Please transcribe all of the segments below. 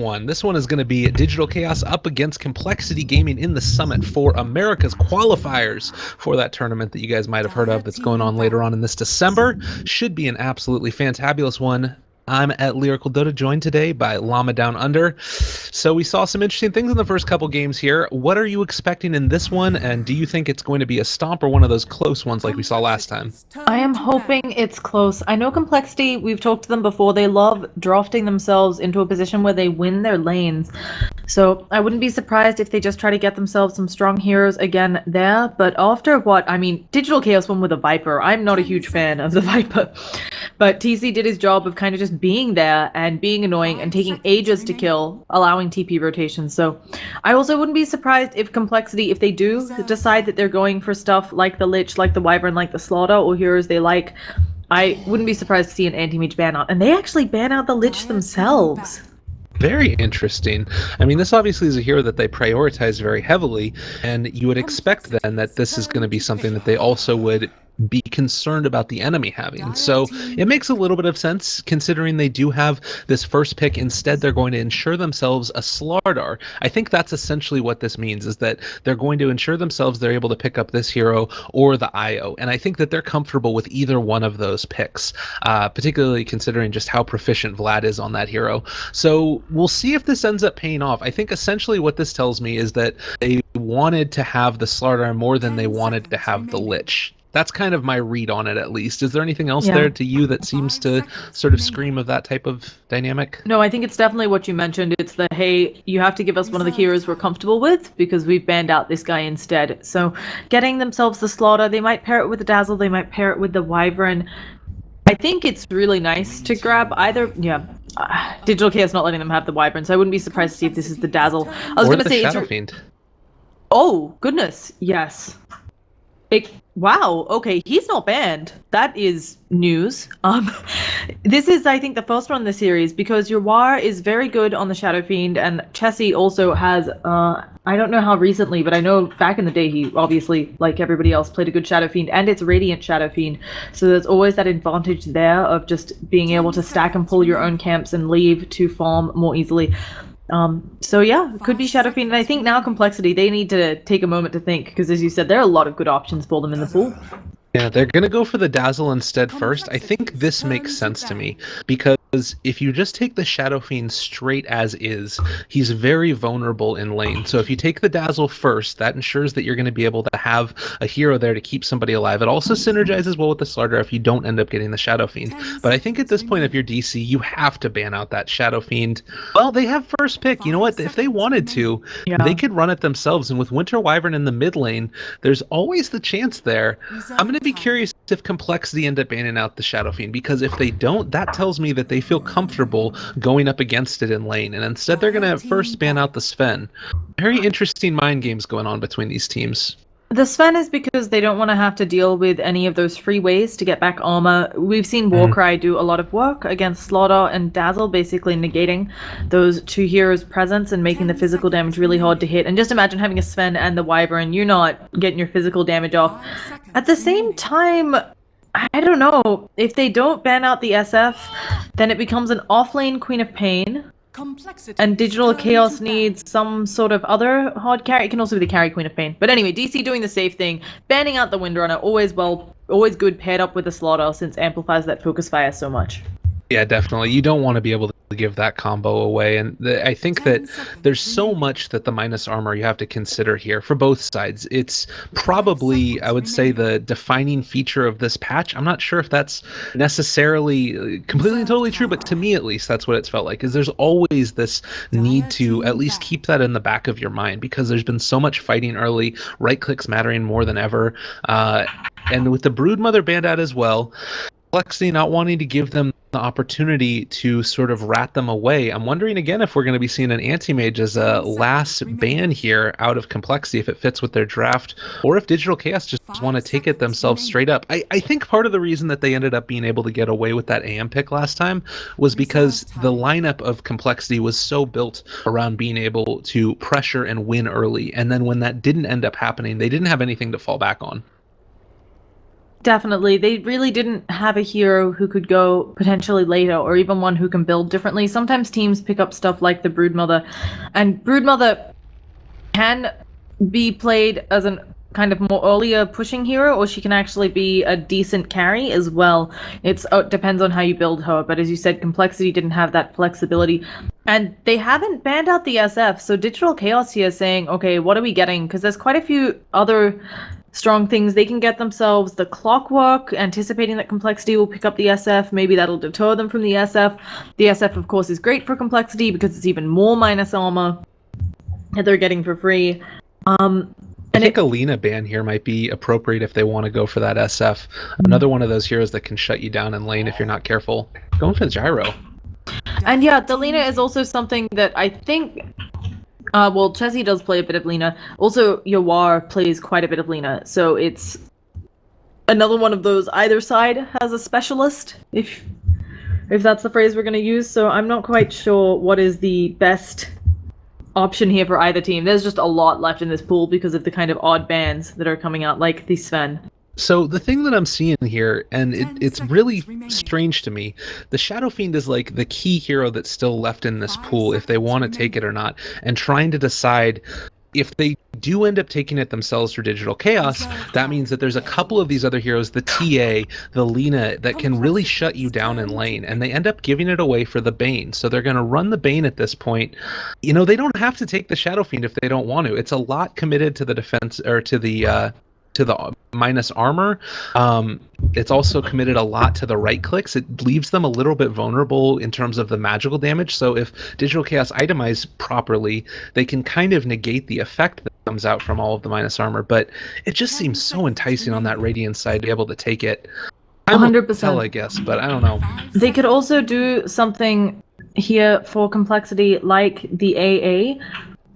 one. This one is going to be Digital Chaos up against Complexity Gaming in the Summit for America's qualifiers for that tournament that you guys might have heard of that's going on later on in this December. Should be an absolutely fantabulous one. I'm at Lyrical Dota, joined today by Llama Down Under. So we saw some interesting things in the first couple games here. What are you expecting in this one, and do you think it's going to be a stomp or one of those close ones like we saw last time? I am hoping it's close. I know Complexity, we've talked to them before, they love drafting themselves into a position where they win their lanes. So I wouldn't be surprised if they just try to get themselves some strong heroes again there. But after Digital Chaos won with a Viper. I'm not a huge fan of the Viper. But TC did his job of kind of just being there and being annoying and taking ages to kill, allowing TP rotations. So I also wouldn't be surprised if Complexity, if they do decide that they're going for stuff like the Lich, like the Wyvern, like the Slaughter, or heroes they like, I wouldn't be surprised to see an anti-mage ban out. And they actually ban out the Lich themselves. Very interesting. I mean, this obviously is a hero that they prioritize very heavily, and you would expect then that this is going to be something that they also would be concerned about the enemy having. So it makes a little bit of sense considering they do have this first pick. Instead, they're going to ensure themselves a Slardar. I think that's essentially what this means, is that they're going to ensure themselves they're able to pick up this hero or the IO. And I think that they're comfortable with either one of those picks, particularly considering just how proficient Vlad is on that hero. So we'll see if this ends up paying off. I think essentially what this tells me is that they wanted to have the Slardar more than they wanted to have the Lich. That's kind of my read on it, at least. Is there anything else there to you that seems to sort of scream of that type of dynamic? No, I think it's definitely what you mentioned. It's the, hey, you have to give us one of the heroes we're comfortable with because we've banned out this guy instead. So getting themselves the Slaughter, they might pair it with the Dazzle, they might pair it with the Wyvern. I think it's really nice to grab either, Digital Chaos not letting them have the Wyvern, so I wouldn't be surprised to see if this is the Dazzle. I was going to say Shadow Fiend. Oh, goodness, yes. Wow, okay, he's not banned. That is news. This is, I think, the first one in the series because your War is very good on the Shadow Fiend, and Chessie also has, I don't know how recently, but I know back in the day he obviously, like everybody else, played a good Shadow Fiend, and it's Radiant Shadow Fiend, so there's always that advantage there of just being able to stack and pull your own camps and leave to farm more easily. So yeah, it could be Shadow Fiend, and I think now Complexity, they need to take a moment to think, because as you said, there are a lot of good options for them in the pool. Yeah, they're going to go for the Dazzle instead first. I think this makes sense to me, because if you just take the Shadow Fiend straight as is, he's very vulnerable in lane. So if you take the Dazzle first, that ensures that you're going to be able to have a hero there to keep somebody alive. It also synergizes well with the Slardar if you don't end up getting the Shadow Fiend. But I think at this point, if you're DC, you have to ban out that Shadow Fiend. Well, they have first pick. You know what? If they wanted to, they could run it themselves. And with Winter Wyvern in the mid lane, there's always the chance there. I'm going to be curious if Complexity end up banning out the Shadow Fiend, because if they don't, that tells me that they feel comfortable going up against it in lane, and instead they're going to first ban out the Sven. Very interesting mind games going on between these teams. The Sven is because they don't want to have to deal with any of those free ways to get back armor. We've seen Warcry do a lot of work against Slaughter and Dazzle, basically negating those two heroes' presence and making the physical damage really hard to hit. And just imagine having a Sven and the Wyvern, you're not getting your physical damage off. At the same time, I don't know, if they don't ban out the SF, then it becomes an offlane Queen of Pain. And Digital Chaos needs some sort of other hard carry. It can also be the carry Queen of Pain. But anyway, DC doing the safe thing, banning out the Windrunner, always good paired up with the Slaughter, since amplifies that focus fire so much. Yeah, definitely. You don't want to be able to give that combo away, and I think that there's so much that the minus armor you have to consider here for both sides. It's probably, I would say, the defining feature of this patch. I'm not sure if that's necessarily completely and totally true, but to me at least that's what it's felt like, is there's always this need to at least keep that in the back of your mind, because there's been so much fighting early, right clicks mattering more than ever, and with the Broodmother banned out as well, Complexity not wanting to give them the opportunity to sort of rat them away. I'm wondering again if we're going to be seeing an anti-mage as a last ban here out of Complexity, if it fits with their draft, or if Digital Chaos just want to take it themselves straight up. I think part of the reason that they ended up being able to get away with that AM pick last time was because the lineup of Complexity was so built around being able to pressure and win early, and then when that didn't end up happening, they didn't have anything to fall back on. Definitely. They really didn't have a hero who could go potentially later, or even one who can build differently. Sometimes teams pick up stuff like the Broodmother, and Broodmother can be played as an kind of more earlier pushing hero, or she can actually be a decent carry as well. It depends on how you build her, but as you said, Complexity didn't have that flexibility. And they haven't banned out the SF, so Digital Chaos here is saying, okay, what are we getting? Because there's quite a few other strong things they can get themselves. The Clockwork, anticipating that Complexity will pick up the SF, maybe that'll deter them from the SF. The SF, of course, is great for Complexity because it's even more minus armor that they're getting for free. I think a Lina ban here might be appropriate if they want to go for that SF. Another one of those heroes that can shut you down in lane if you're not careful. Going for the gyro. And yeah, the Lina is also something that I think... well, Chessie does play a bit of Lina. Also, Yawar plays quite a bit of Lina. So it's another one of those either side has a specialist, if that's the phrase we're going to use. So I'm not quite sure what is the best option here for either team. There's just a lot left in this pool because of the kind of odd bans that are coming out, like the Sven. So the thing that I'm seeing here, and it's really strange to me, the Shadow Fiend is like the key hero that's still left in this pool if they want to take it or not, and trying to decide if they do end up taking it themselves for Digital Chaos, that means that there's a couple of these other heroes, the TA, the Lina, that can really shut you down in lane, and they end up giving it away for the Bane. So they're going to run the Bane at this point. You know, they don't have to take the Shadow Fiend if they don't want to. It's a lot committed to the defense, or to the minus armor. It's also committed a lot to the right clicks. It leaves them a little bit vulnerable in terms of the magical damage. So if Digital Chaos itemize properly, they can kind of negate the effect that comes out from all of the minus armor. But it just seems so enticing on that Radiant side to be able to take it. 100%. I guess, but I don't know. They could also do something here for Complexity like the AA,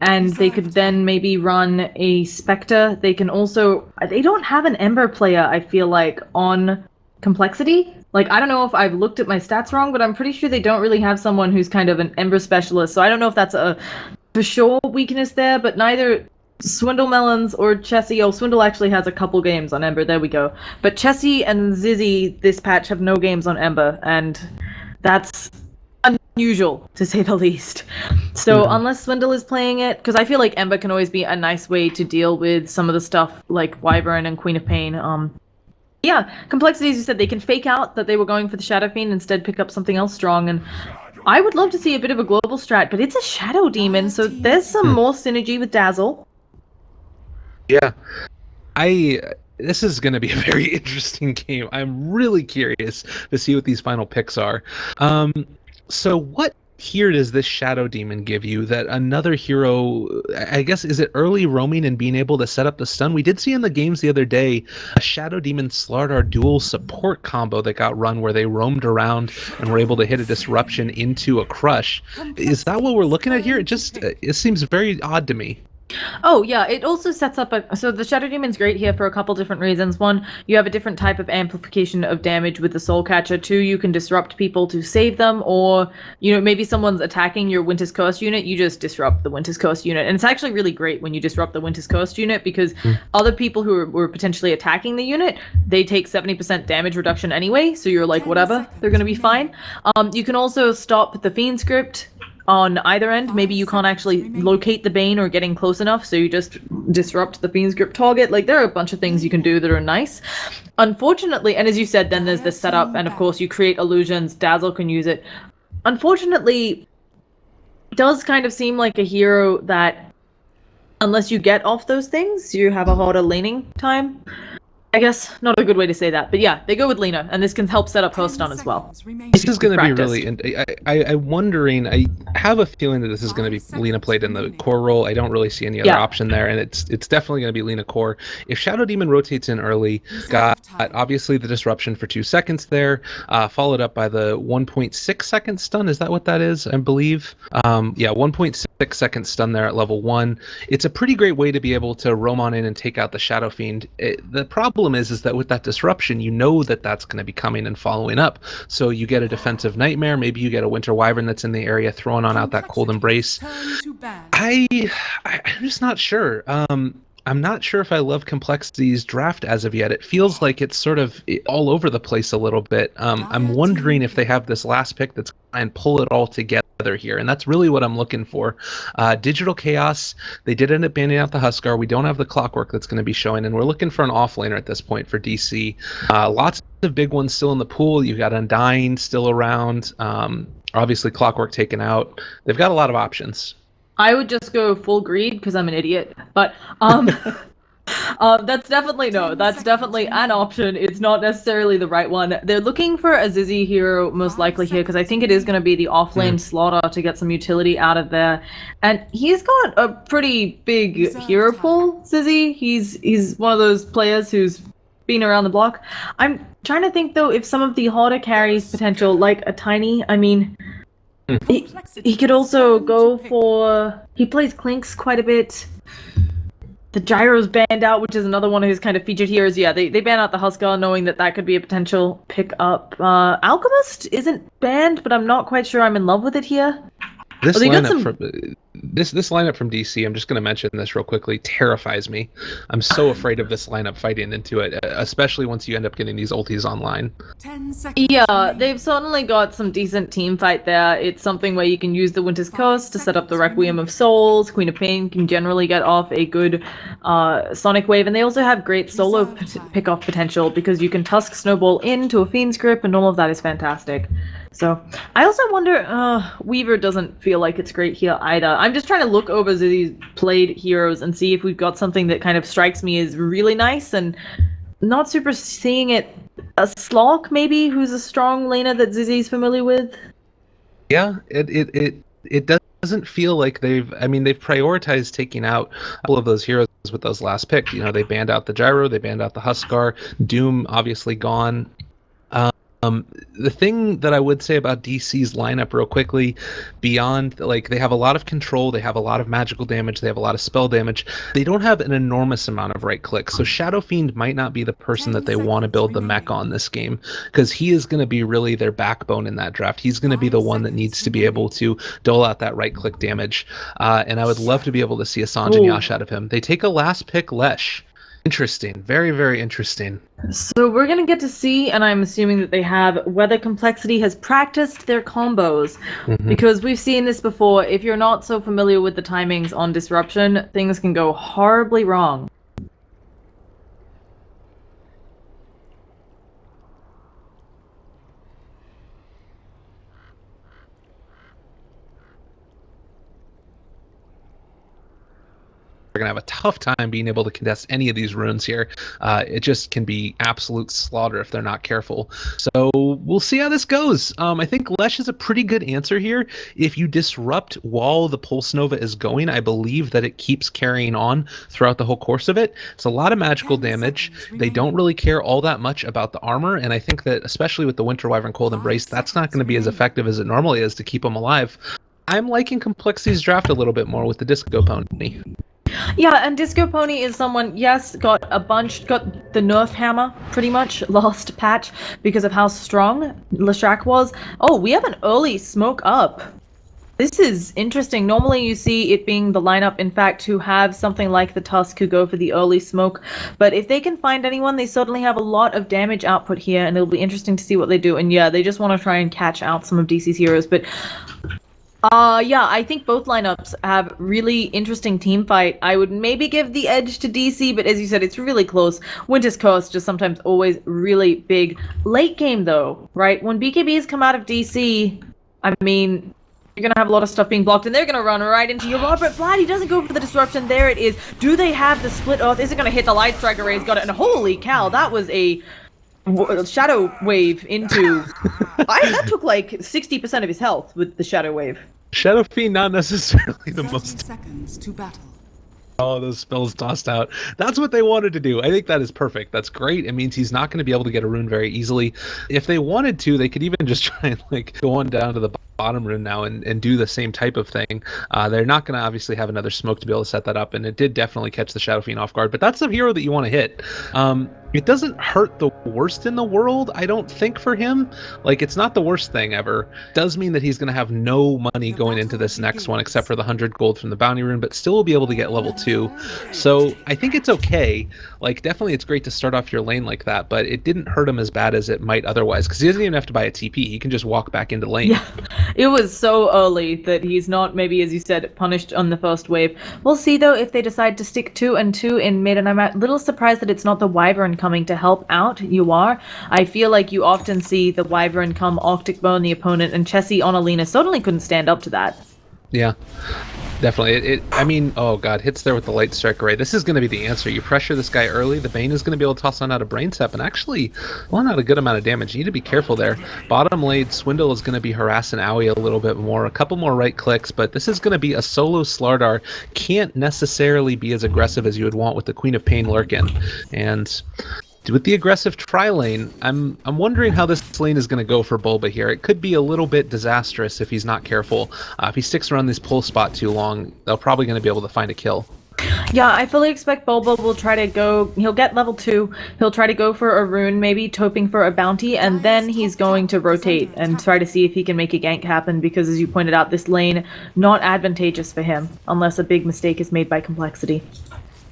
and they could then maybe run a Spectre. They can also... They don't have an Ember player, I feel like, on Complexity. Like, I don't know if I've looked at my stats wrong, but I'm pretty sure they don't really have someone who's kind of an Ember specialist, so I don't know if that's a for sure weakness there, but neither Swindle Melons or Chessie... Oh, Swindle actually has a couple games on Ember, there we go. But Chessie and Zizzy this patch have no games on Ember, and that's unusual, to say the least. So unless Swindle is playing it, because I feel like Ember can always be a nice way to deal with some of the stuff like Wyvern and Queen of Pain. Yeah, Complexity, as you said, they can fake out that they were going for the Shadow Fiend, instead pick up something else strong, and I would love to see a bit of a global strat, but it's a Shadow Demon, so there's some more synergy with Dazzle. Yeah. This is going to be a very interesting game. I'm really curious to see what these final picks are. So what here does this Shadow Demon give you that another hero, I guess, is it early roaming and being able to set up the stun? We did see in the games the other day a Shadow Demon Slardar dual support combo that got run where they roamed around and were able to hit a disruption into a crush. Is that what we're looking at here? It seems very odd to me. Oh, yeah, it also sets up so the Shadow Demon's great here for a couple different reasons. One, you have a different type of amplification of damage with the Soul Catcher. Two, you can disrupt people to save them, or, you know, maybe someone's attacking your Winter's Curse unit, you just disrupt the Winter's Curse unit. And it's actually really great when you disrupt the Winter's Curse unit, because other people who were potentially attacking the unit, they take 70% damage reduction anyway, so you're like, whatever, they're gonna be fine. You can also stop the Fiend script on either end. Maybe you can't actually locate the Bane or getting close enough, so you just disrupt the Fiend's grip target. Like, there are a bunch of things you can do that are nice. Unfortunately, and as you said, then there's the setup, and of course you create illusions, Dazzle can use it. Unfortunately, it does kind of seem like a hero that, unless you get off those things, you have a harder laning time. I guess not a good way to say that, but yeah, they go with Lina, and this can help set up her stun as well. This is going to be really... I'm wondering... I have a feeling that this is going to be Lina played in the core role. I don't really see any other option there, and it's definitely going to be Lina core. If Shadow Demon rotates in early, got obviously the disruption for 2 seconds there, followed up by the 1.6 second stun. Is that what that is? I believe. Yeah, 1.6 second stun there at level 1. It's a pretty great way to be able to roam on in and take out the Shadow Fiend. The problem is that with that disruption, you know that that's going to be coming and following up. So you get a defensive nightmare. Maybe you get a Winter Wyvern that's in the area throwing on out that cold embrace. I'm just not sure. I'm not sure if I love Complexity's draft as of yet. It feels like it's sort of all over the place a little bit. I'm wondering if they have this last pick that's try and pull it all together here, and that's really what I'm looking for. Digital Chaos, they did end up banning out the Huskar. We don't have the Clockwork that's going to be showing, and we're looking for an offlaner at this point for DC. Lots of big ones still in the pool. You've got Undying still around. Obviously, Clockwork taken out. They've got a lot of options. I would just go full greed because I'm an idiot. But that's definitely an option. It's not necessarily the right one. They're looking for a Zizzy hero most likely here because I think it is going to be the offlane Slaughter to get some utility out of there. And he's got a pretty big hero pool, Zizzy. He's one of those players who's been around the block. I'm trying to think though if some of the harder carries potential, like a Tiny, I mean, he could also go for... He plays Clinks quite a bit. The Gyro's banned out, which is another one of his kind of featured heroes. Yeah, they ban out the Huskar, knowing that could be a potential pick-up. Alchemist isn't banned, but I'm not quite sure I'm in love with it here. This lineup from DC, I'm just going to mention this real quickly, terrifies me. I'm so afraid of this lineup fighting into it, especially once you end up getting these ultis online. 10 seconds. Yeah, they've certainly got some decent team fight there. It's something where you can use the Winter's Curse to set up the Requiem of Souls. Queen of Pain can generally get off a good Sonic Wave, and they also have great solo pick-off potential because you can Tusk Snowball into a Fiend's Grip, and all of that is fantastic. So, I also wonder, Weaver doesn't feel like it's great here either. I'm just trying to look over these played heroes and see if we've got something that kind of strikes me as really nice, and not super seeing it. A Slok, maybe, who's a strong laner that Zizzy's familiar with? Yeah, it doesn't feel like they've prioritized taking out a couple of those heroes with those last picks. You know, they banned out the Gyro, they banned out the Huskar, Doom obviously gone. The thing that I would say about DC's lineup real quickly, beyond, like, they have a lot of control, they have a lot of magical damage, they have a lot of spell damage, they don't have an enormous amount of right clicks. So Shadow Fiend might not be the person that they want to build the mech on this game, because he is going to be really their backbone in that draft. He's going to be the one that needs to be able to dole out that right click damage. And I would love to be able to see a Sanj and Yash out of him. They take a last pick Lesh. Interesting. Very, very interesting. So we're going to get to see, and I'm assuming that they have, whether Complexity has practiced their combos. Because we've seen this before. If you're not so familiar with the timings on Disruption, things can go horribly wrong. We're going to have a tough time being able to contest any of these runes here. It just can be absolute slaughter if they're not careful. So we'll see how this goes. I think Lesh is a pretty good answer here. If you disrupt while the Pulse Nova is going, I believe that it keeps carrying on throughout the whole course of it. It's a lot of magical damage. They don't really care all that much about the armor, and I think that, especially with the Winter Wyvern Cold Embrace, that's not going to be as effective as it normally is to keep them alive. I'm liking Complexity's draft a little bit more with the Disco Pony. Yeah, and Disco Pony is someone, yes, got the nerf hammer, pretty much, last patch, because of how strong Leshrac was. Oh, we have an early smoke up. This is interesting. Normally you see it being the lineup, in fact, who have something like the Tusk who go for the early smoke. But if they can find anyone, they certainly have a lot of damage output here, and it'll be interesting to see what they do. And yeah, they just want to try and catch out some of DC's heroes, but... yeah, I think both lineups have really interesting team fight. I would maybe give the edge to DC, but as you said, it's really close. Winter's Curse just sometimes always really big. Late game, though, right? When BKBs come out of DC, I mean, you're going to have a lot of stuff being blocked, and they're going to run right into you. Robert Vlad, he doesn't go for the disruption. There it is. Do they have the split earth? Is it going to hit the Light Strike Array? He's got it, and holy cow, that was a... Shadow Wave into... that took like 60% of his health with the Shadow Wave. Shadow Fiend not necessarily the most... seconds to battle. All those spells tossed out. That's what they wanted to do. I think that is perfect. That's great. It means he's not going to be able to get a rune very easily. If they wanted to, they could even just try and, like, go on down to the bottom rune now and do the same type of thing. They're not going to obviously have another smoke to be able to set that up, and it did definitely catch the Shadow Fiend off guard, but that's a hero that you want to hit. It doesn't hurt the worst in the world, I don't think, for him. Like, it's not the worst thing ever. Does mean that he's going to have no money going into this next one except for the 100 gold from the bounty rune, but still will be able to get level 2. So I think it's okay. Like, definitely it's great to start off your lane like that, but it didn't hurt him as bad as it might otherwise, because he doesn't even have to buy a TP. He can just walk back into lane. Yeah, it was so early that he's not, maybe, as you said, punished on the first wave. We'll see, though, if they decide to stick 2 and 2 in mid, and I'm a little surprised that it's not the Wyvern coming to help out. You are. I feel like you often see the Wyvern come Arctic Bone the opponent, and Chessie on Alina certainly couldn't stand up to that. Yeah, definitely. I mean, oh god, hits there with the light strike array. This is going to be the answer. You pressure this guy early, the Bane is going to be able to toss on out a brain sap and actually well, not a good amount of damage. You need to be careful there. Bottom lane, Swindle is going to be harassing Owie a little bit more. A couple more right clicks, but this is going to be a solo Slardar. Can't necessarily be as aggressive as you would want with the Queen of Pain lurking. And with the aggressive tri-lane, I'm wondering how this lane is going to go for Bulba here. It could be a little bit disastrous if he's not careful. If he sticks around this pull spot too long, they're probably going to be able to find a kill. Yeah, I fully expect Bulba will try to go, he'll get level 2, he'll try to go for a rune, maybe toping for a bounty, and then he's going to rotate and try to see if he can make a gank happen, because as you pointed out, this lane, not advantageous for him, unless a big mistake is made by complexity.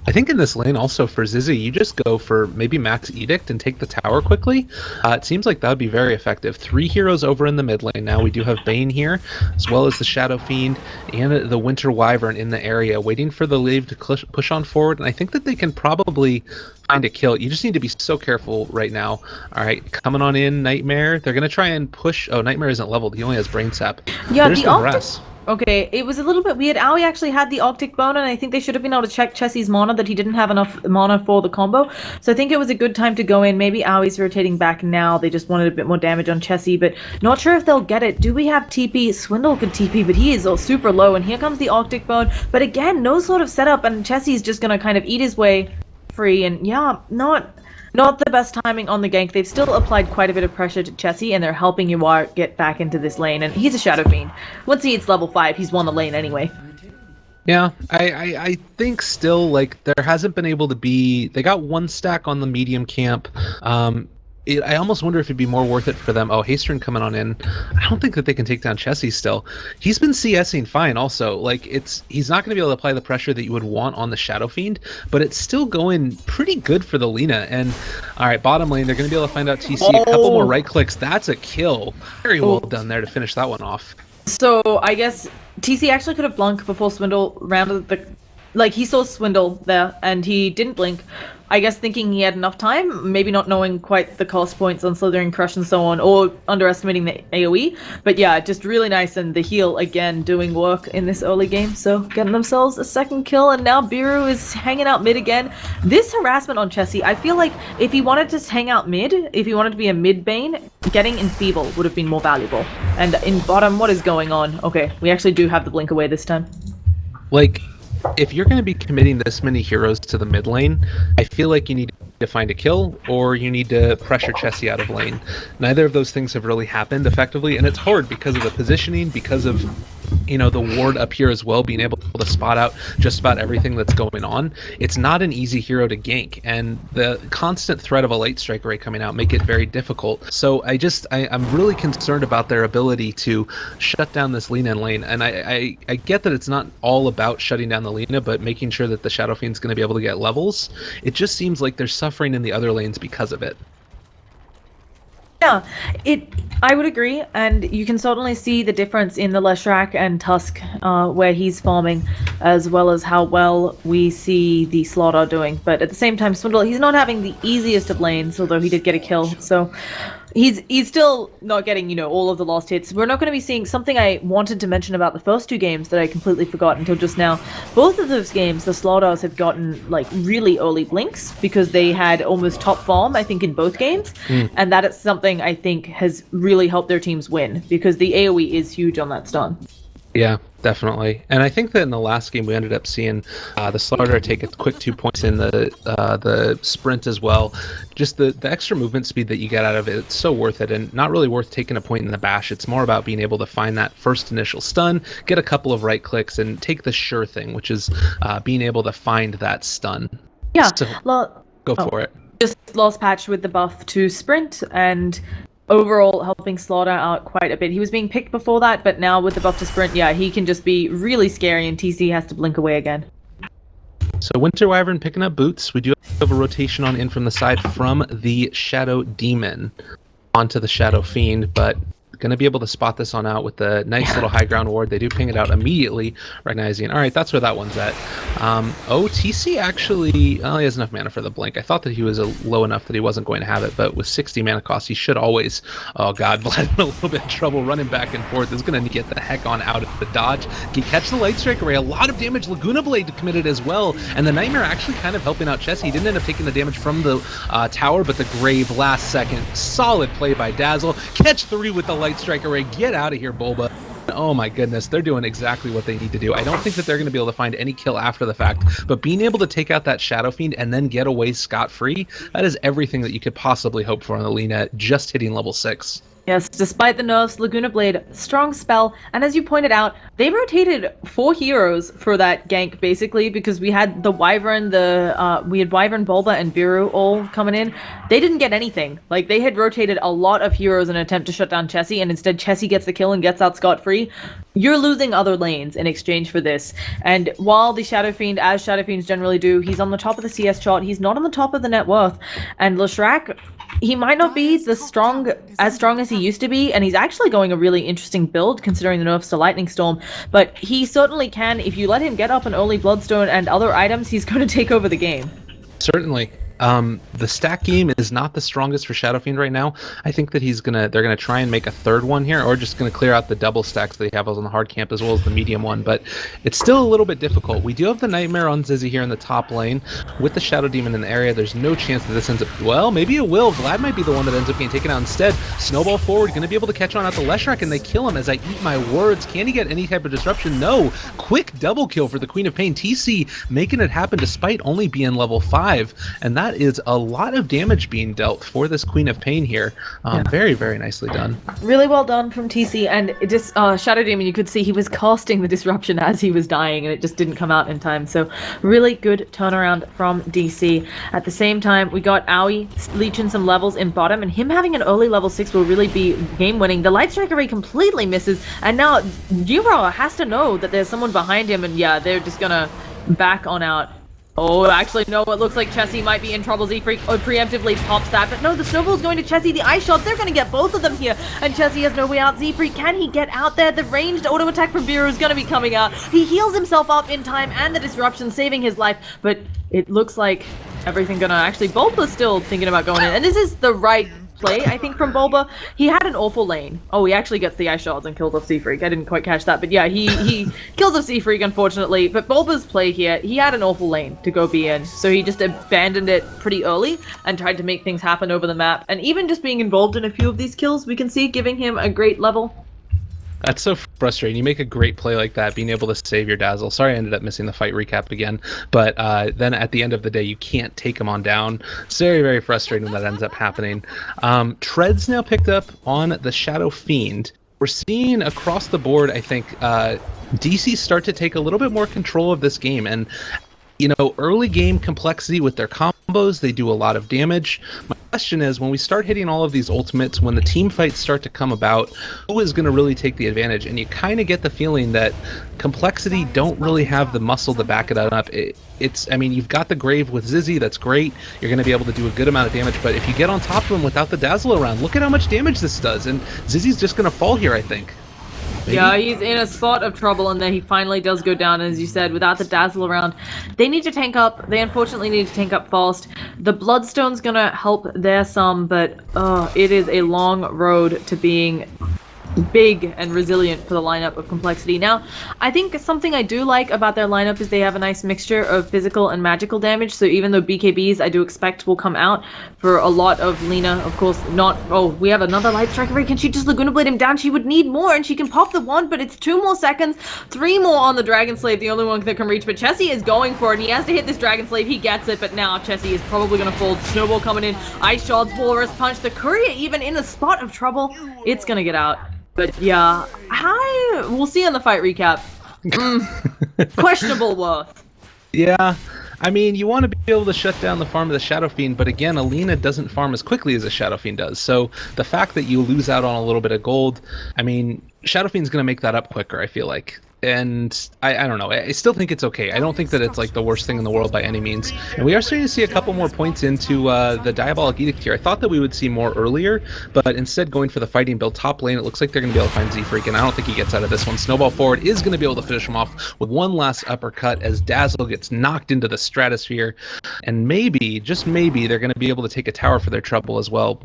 I think in this lane also for Zizzy, you just go for maybe Max Edict and take the tower quickly. It seems like that would be very effective. 3 heroes over in the mid lane now. We do have Bane here, as well as the Shadow Fiend and the Winter Wyvern in the area, waiting for the wave to push on forward. And I think that they can probably find a kill. You just need to be so careful right now. All right, coming on in, Nightmare. They're going to try and push. Oh, Nightmare isn't leveled. He only has Brain Sap. Yeah, the Arctic... Okay, it was a little bit weird. Owie actually had the Arctic Bone, and I think they should have been able to check Chessie's mana, that he didn't have enough mana for the combo. So I think it was a good time to go in. Maybe Owie's rotating back now. They just wanted a bit more damage on Chessie, but not sure if they'll get it. Do we have TP? Swindle could TP, but he is super low, and here comes the Arctic Bone. But again, no sort of setup, and Chessie's just going to kind of eat his way free, and yeah, not the best timing on the gank. They've still applied quite a bit of pressure to Chessie, and they're helping Yuar get back into this lane, and he's a Shadow Fiend. Once he hits level 5, he's won the lane anyway. Yeah, I think still, like, there hasn't been able to be... They got 1 stack on the medium camp. I almost wonder if it'd be more worth it for them. Oh, Hastern coming on in. I don't think that they can take down Chessie still. He's been CSing fine also. Like, he's not going to be able to apply the pressure that you would want on the Shadow Fiend, but it's still going pretty good for the Lina. And, all right, bottom lane, they're going to be able to find out TC. A couple more right clicks. That's a kill. Very well done there to finish that one off. So, I guess TC actually could have blunk before Swindle rounded the... Like, he saw Swindle there, and he didn't blink. I guess thinking he had enough time, maybe not knowing quite the cost points on Slithering Crush and so on, or underestimating the AoE. But yeah, just really nice, and the heal, again, doing work in this early game, so getting themselves a second kill, and now Biru is hanging out mid again. This harassment on Chessie, I feel like if he wanted to hang out mid, if he wanted to be a mid Bane, getting Enfeeble would have been more valuable. And in bottom, what is going on? Okay, we actually do have the blink away this time. Like... If you're going to be committing this many heroes to the mid lane, I feel like you need to find a kill, or you need to pressure Chessie out of lane. Neither of those things have really happened effectively, and it's hard because of the positioning, because of, you know, the ward up here as well, being able to spot out just about everything that's going on. It's not an easy hero to gank, and the constant threat of a light strike array coming out make it very difficult. So I'm really concerned about their ability to shut down this Lina lane, and I get that it's not all about shutting down the Lina, but making sure that the Shadow Fiend's going to be able to get levels. It just seems like they're suffering in the other lanes because of it. Yeah, I would agree, and you can certainly see the difference in the Leshrac and Tusk, where he's farming, as well as how well we see the Slaughter doing. But at the same time, Swindle, he's not having the easiest of lanes, although he did get a kill, so he's still not getting, you know, all of the last hits. We're not going to be seeing something I wanted to mention about the first 2 games that I completely forgot until just now. Both of those games, the Slaughters have gotten, like, really early blinks because they had almost top farm, I think, in both games. And that is something I think has really helped their teams win, because the AoE is huge on that stun. Yeah, definitely. And I think that in the last game we ended up seeing the Slaughter take a quick 2 points in the sprint as well. Just the extra movement speed that you get out of it, it's so worth it, and not really worth taking a point in the bash. It's more about being able to find that first initial stun, get a couple of right clicks, and take the sure thing, which is being able to find that stun. Yeah, So, go for it. Just lost patch with the buff to sprint, and overall helping Slaughter out quite a bit. He was being picked before that, but now with the buff to sprint, yeah, he can just be really scary, and TC has to blink away again. So Winter Wyvern picking up boots. We do have a rotation on in from the side from the Shadow Demon onto the Shadow Fiend, but going to be able to spot this on out with the nice little high ground ward. They do ping it out immediately, recognizing, all right, that's where that one's at. TC actually, he has enough mana for the blink. I thought that he was low enough that he wasn't going to have it, but with 60 mana cost, he should always, oh god, Vlad in a little bit of trouble running back and forth. Is going to get the heck on out of the dodge. Can catch the Light Strike Array. A lot of damage. Laguna Blade committed as well, and the Nightmare actually kind of helping out Chessie. He didn't end up taking the damage from the tower, but the Grave last second. Solid play by Dazzle. Catch 3 with the Light Strike Array. Get out of here, Bulba. Oh my goodness, they're doing exactly what they need to do. I don't think that they're going to be able to find any kill after the fact, but being able to take out that Shadow Fiend and then get away scot-free, that is everything that you could possibly hope for on the Lina, just hitting level 6. Yes, despite the nerfs, Laguna Blade, strong spell, and as you pointed out, they rotated 4 heroes for that gank, basically, because we had the Wyvern, we had Wyvern, Bulba, and Viru all coming in. They didn't get anything. Like, they had rotated a lot of heroes in an attempt to shut down Chessie, and instead Chessie gets the kill and gets out scot-free. You're losing other lanes in exchange for this. And while the Shadow Fiend, as Shadow Fiends generally do, he's on the top of the CS chart, he's not on the top of the net worth, and Leshrac, he might not be as strong as he used to be, and he's actually going a really interesting build considering the nerfs to Lightning Storm, but he certainly can, if you let him get up an early Bloodstone and other items, he's going to take over the game. Certainly. The stack game is not the strongest for Shadow Fiend right now. I think that they're gonna try and make a third one here, or just gonna clear out the double stacks they have on the hard camp as well as the medium one, but it's still a little bit difficult. We do have the Nightmare on Zizzy here in the top lane. With the Shadow Demon in the area, there's no chance that this ends up, well, maybe it will. Vlad might be the one that ends up getting taken out instead. Snowball forward, gonna be able to catch on out the Leshrac, and they kill him. As I eat my words, can he get any type of disruption? No. Quick double kill for the Queen of Pain. TC making it happen despite only being level 5, and that is a lot of damage being dealt for this Queen of Pain here. Very, very nicely done. Really well done from TC, and it just Shadow Demon, you could see he was casting the disruption as he was dying, and it just didn't come out in time. So really good turnaround from DC. At the same time, we got Aoi leeching some levels in bottom, and him having an early level 6 will really be game winning. The Light Strike Array completely misses, and now Jiro has to know that there's someone behind him, and yeah, they're just gonna back on out. Oh, actually, no, it looks like Chessie might be in trouble. Z-Freak preemptively pops that, but no, the snowball's going to Chessie. The ice shot, they're going to get both of them here, and Chessie has no way out. Z-Freak, can he get out there? The ranged auto attack from Viru is going to be coming out. He heals himself up in time, and the disruption saving his life, but it looks like everything gonna actually, Bulba's still thinking about going in, and this is the right play, I think, from Bulba. He had an awful lane. Oh, he actually gets the ice shards and kills off Z-Freak. I didn't quite catch that, but yeah, he kills off Z-Freak, unfortunately. But Bulba's play here, he had an awful lane to go be in, so he just abandoned it pretty early and tried to make things happen over the map. And even just being involved in a few of these kills, we can see giving him a great level. That's so frustrating. You make a great play like that, being able to save your Dazzle. Sorry I ended up missing the fight recap again, but then at the end of the day, you can't take him on down. It's very, very frustrating when that ends up happening. Tread's now picked up on the Shadow Fiend. We're seeing across the board, I think, DC start to take a little bit more control of this game, and you know, early game complexity with their combos, they do a lot of damage. My question is, when we start hitting all of these ultimates, when the team fights start to come about, who is going to really take the advantage? And you kind of get the feeling that complexity don't really have the muscle to back it up. I mean, you've got the Grave with Zizzy, that's great. You're going to be able to do a good amount of damage, but if you get on top of him without the Dazzle around, look at how much damage this does. And Zizzy's just going to fall here, I think. Maybe? Yeah, he's in a spot of trouble, and then he finally does go down, as you said, without the Dazzle around. They need to tank up. They unfortunately need to tank up fast. The Bloodstone's gonna help there some, but it is a long road to being big and resilient for the lineup of complexity. Now, I think something I do like about their lineup is they have a nice mixture of physical and magical damage. So even though BKBs I do expect will come out for a lot of Lina, of course not. Oh, we have another Light Striker Ray. Can she just Laguna Blade him down? She would need more, and she can pop the one, but it's 2 more seconds, 3 more on the Dragon Slave, the only one that can reach. But Chessie is going for it, and he has to hit this Dragon Slave. He gets it, but now Chessie is probably going to fold. Snowball coming in, Ice Shards, Walrus Punch. The Courier even in a spot of trouble. It's going to get out. But yeah, we'll see on the fight recap. Questionable worth. Yeah, I mean, you want to be able to shut down the farm of the Shadow Fiend, but again, Alina doesn't farm as quickly as a Shadow Fiend does. So the fact that you lose out on a little bit of gold, I mean, Shadow Fiend's going to make that up quicker, I feel like. And I don't know. I still think it's okay. I don't think that it's like the worst thing in the world by any means. And we are starting to see a couple more points into the Diabolic Edict here. I thought that we would see more earlier, but instead going for the fighting build top lane, it looks like they're going to be able to find Z-Freak, and I don't think he gets out of this one. Snowball forward is going to be able to finish him off with one last uppercut as Dazzle gets knocked into the stratosphere. And maybe, just maybe, they're going to be able to take a tower for their trouble as well.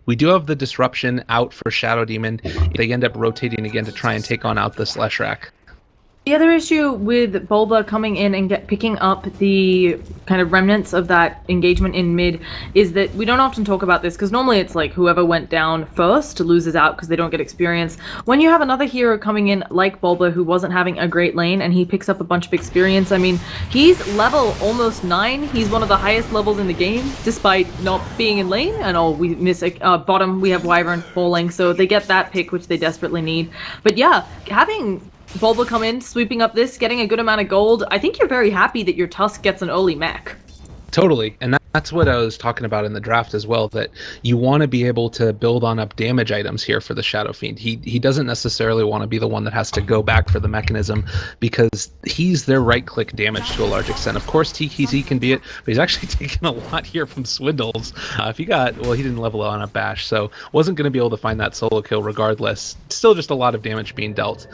We do have the disruption out for Shadow Demon. They end up rotating again to try and take on out this Leshrac. The other issue with Bulba coming in and picking up the kind of remnants of that engagement in mid is that we don't often talk about this, because normally it's like whoever went down first loses out because they don't get experience. When you have another hero coming in like Bulba who wasn't having a great lane and he picks up a bunch of experience, I mean, he's level almost 9. He's one of the highest levels in the game despite not being in lane. And we miss bottom, we have Wyvern falling, so they get that pick, which they desperately need. But yeah, having Bulba come in, sweeping up this, getting a good amount of gold. I think you're very happy that your Tusk gets an early mech. Totally, and that's what I was talking about in the draft as well, that you want to be able to build on up damage items here for the Shadow Fiend. He doesn't necessarily want to be the one that has to go back for the mechanism, because he's their right-click damage to a large extent. Of course, TKZ can be it, but he's actually taken a lot here from Swindles. If he didn't level on a bash, so wasn't going to be able to find that solo kill regardless. Still just a lot of damage being dealt.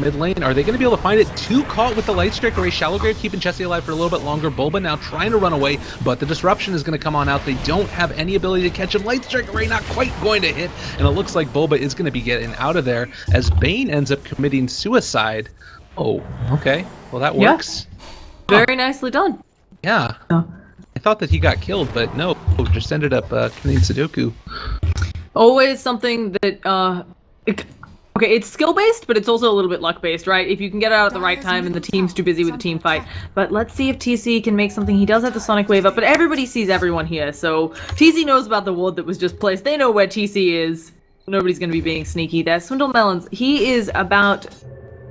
Mid lane, are they going to be able to find it? Too caught with the Light Striker Ray. Shallow Grave keeping Chessie alive for a little bit longer. Bulba now trying to run away, but the disruption is going to come on out. They don't have any ability to catch him. Light Striker Ray not quite going to hit, and it looks like Bulba is going to be getting out of there as Bane ends up committing suicide. Oh, okay. Well, that works. Yeah. Very nicely done. Yeah. I thought that he got killed, but no, just ended up committing Sudoku. Always something that okay, it's skill-based, but it's also a little bit luck-based, right? If you can get out at the right time and the team's too busy with the team fight. But let's see if TC can make something. He does have the Sonic Wave up, but everybody sees everyone here, so TC knows about the ward that was just placed. They know where TC is. Nobody's going to be being sneaky there. Swindle Melons, he is about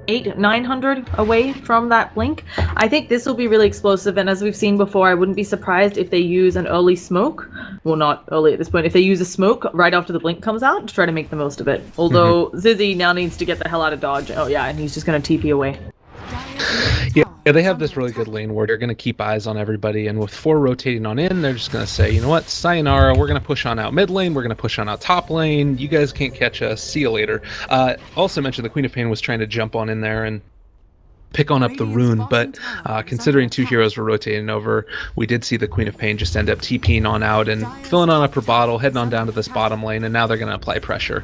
900 away from that blink. I think this will be really explosive, and as we've seen before, I wouldn't be surprised if they use an early smoke. Well, not early at this point. If they use a smoke right after the blink comes out to try to make the most of it. Although Zizzy now needs to get the hell out of dodge. Oh yeah, and he's just going to TP away. Yeah, they have this really good lane where they're going to keep eyes on everybody, and with 4 rotating on in, they're just going to say, you know what, sayonara, we're going to push on out mid lane, we're going to push on out top lane, you guys can't catch us, see you later. Also mentioned the Queen of Pain was trying to jump on in there and pick on up the rune, but considering 2 heroes were rotating over, we did see the Queen of Pain just end up TPing on out and filling on up her bottle, heading on down to this bottom lane, and now they're going to apply pressure.